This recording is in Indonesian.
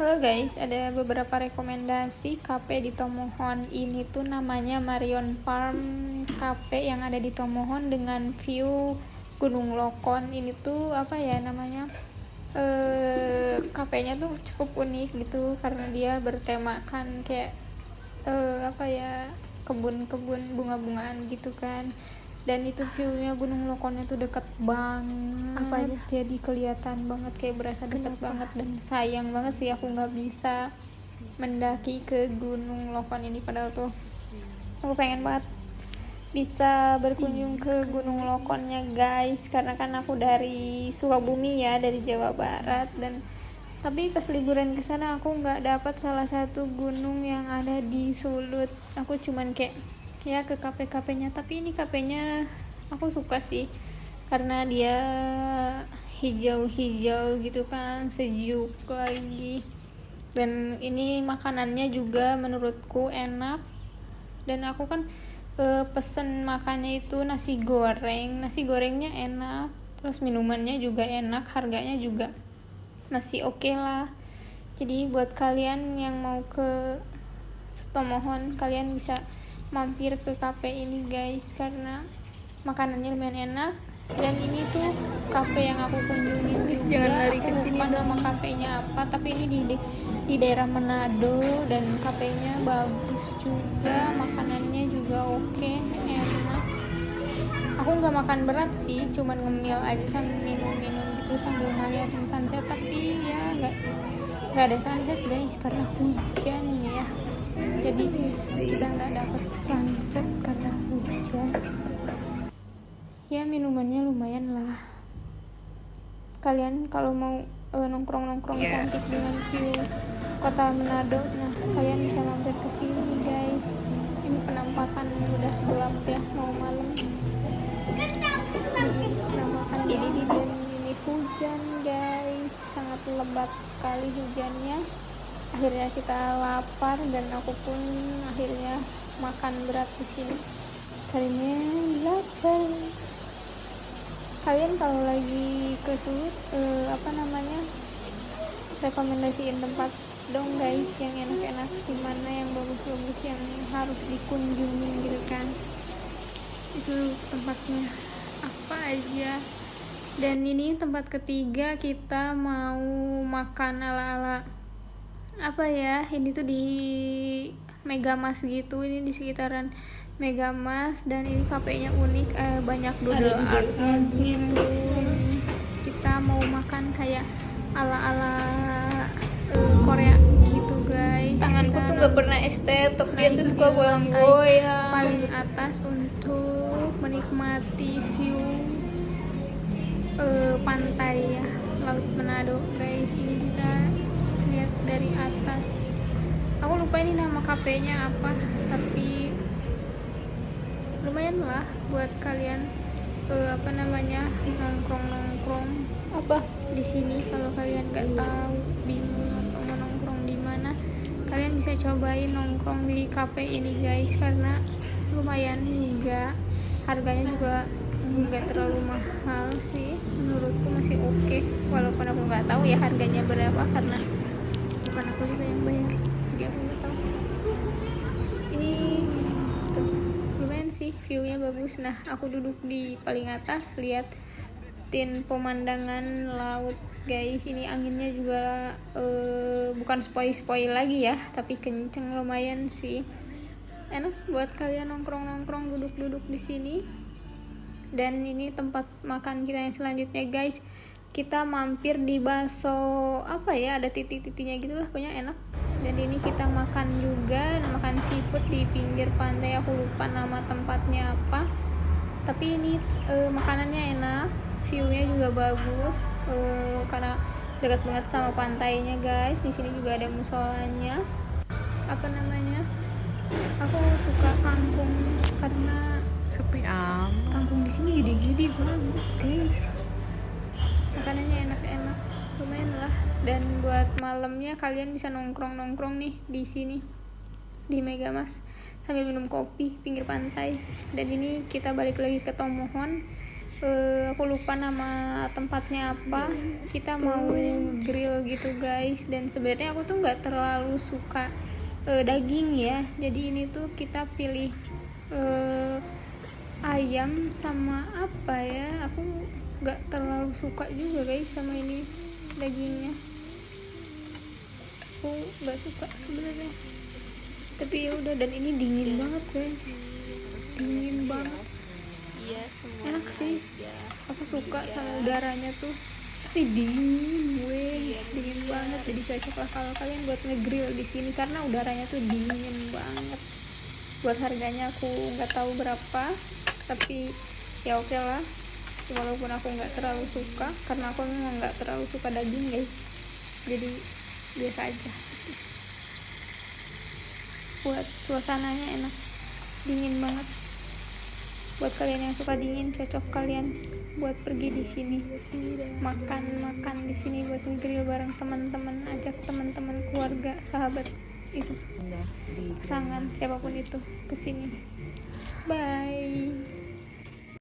Halo guys, ada beberapa rekomendasi kafe di Tomohon. Ini tuh namanya Marion Farm Cafe yang ada di Tomohon dengan view Gunung Lokon. Ini tuh apa ya namanya? Kafenya tuh cukup unik gitu karena dia bertemakan kayak apa ya, kebun-kebun bunga-bungaan gitu kan. Dan itu viewnya Gunung Lokonnya tuh deket banget, jadi kelihatan banget, kayak berasa deket banget. Dan sayang banget sih aku nggak bisa mendaki ke Gunung Lokon ini, padahal tuh aku pengen banget bisa berkunjung ke Gunung Lokonnya guys, karena kan aku dari Sukabumi ya, dari Jawa Barat. Dan tapi pas liburan ke sana aku nggak dapat salah satu gunung yang ada di Sulut. Aku cuman kayak ya ke kafe-kafenya, tapi ini kafenya aku suka sih karena dia hijau-hijau gitu kan, sejuk lagi. Dan ini makanannya juga menurutku enak. Dan aku kan pesen makannya itu nasi gorengnya enak, terus minumannya juga enak, harganya juga masih oke lah. Jadi buat kalian yang mau ke Tomohon, kalian bisa mampir ke kafe ini guys, karena makanannya lumayan enak. Dan ini tuh kafe yang aku kunjungin juga, jangan lari ke sini, nama kafenya apa, tapi ini di daerah Manado. Dan kafenya bagus juga, makanannya juga oke, enak. Aku nggak makan berat sih, cuman ngemil aja sambil minum-minum gitu sambil ngeliatin sunset. Tapi ya nggak ada sunset guys karena hujan ya, jadi kita nggak dapet sunset karena hujan. Ya minumannya lumayan lah. Kalian kalau mau nongkrong-nongkrong cantik dengan view kota Manado, nah kalian bisa mampir ke sini guys. Ini penampakan udah gelap ya, mau malam. Ini penampakan ini, dan ini hujan guys, sangat lebat sekali hujannya. Akhirnya kita lapar dan aku pun akhirnya makan berat di sini karena lapar. Kalian kalau lagi ke Sulut rekomendasiin tempat dong guys, yang enak-enak, dimana yang bagus-bagus yang harus dikunjungi gitu kan. Itu tempatnya apa aja. Dan ini tempat ketiga, kita mau makan ala-ala apa ya, ini tuh di Megamas gitu, ini di sekitaran Megamas. Dan ini kafenya unik, banyak doodle artnya gitu. Kita mau makan kayak ala-ala Korea gitu guys. Tanganku tuh gak pernah estetik, dia tuh suka goyang-goyang. Paling atas untuk menikmati view pantai ya, Laut Manado guys. Ini kita lihat dari atas. Aku lupa ini nama kafenya apa, tapi lumayan lah buat kalian nongkrong apa di sini. Kalau kalian nggak tahu, bingung atau mau nongkrong di mana, kalian bisa cobain nongkrong di kafe ini guys, karena lumayan juga, harganya juga nggak terlalu mahal sih, menurutku masih oke. Walaupun aku nggak tahu ya harganya berapa, karena bukan aku juga yang bayar, jadi aku nggak tahu. Ini tuh lumayan sih, viewnya bagus. Nah aku duduk di paling atas, liatin pemandangan laut guys. Ini anginnya juga bukan spoi lagi ya, tapi kenceng, lumayan sih, enak buat kalian nongkrong duduk di sini. Dan ini tempat makan kita yang selanjutnya guys, kita mampir di Baso apa ya, ada titik-titiknya gitulah, pokoknya enak. Dan ini kita makan juga, makan seafood di pinggir pantai, aku lupa nama tempatnya apa, tapi ini makanannya enak, viewnya juga bagus, karena dekat banget sama pantainya guys. Di sini juga ada musolanya, apa namanya, aku suka kangkungnya karena Sepi amat. kangkung di sini gede-gede banget guys, makanannya enak-enak, lumayan lah. Dan buat malamnya kalian bisa nongkrong nih di sini di Megamas sambil minum kopi pinggir pantai. Dan ini kita balik lagi ke Tomohon, aku lupa nama tempatnya apa. Kita mau grill gitu guys, dan sebenarnya aku tuh nggak terlalu suka daging ya, jadi ini tuh kita pilih ayam sama apa ya, aku nggak terlalu suka juga guys sama ini dagingnya, aku nggak suka sebenarnya, tapi ya udah. Dan ini dingin banget guys, dingin banget. Iya, semua Enak sih, aja. aku suka sama udaranya tuh, tapi dingin dingin banget. Jadi cocok lah kalau kalian buat ngegrill di sini karena udaranya tuh dingin banget. Buat harganya aku nggak tahu berapa, tapi ya oke lah, walaupun aku nggak terlalu suka karena aku memang nggak terlalu suka daging guys, jadi biasa aja gitu. Buat suasananya enak, dingin banget. Buat kalian yang suka dingin, cocok kalian buat pergi di sini makan di sini, buat ngegrill bareng teman-teman, ajak teman-teman, keluarga, sahabat itu, pasangan, siapapun itu, kesini. Bye.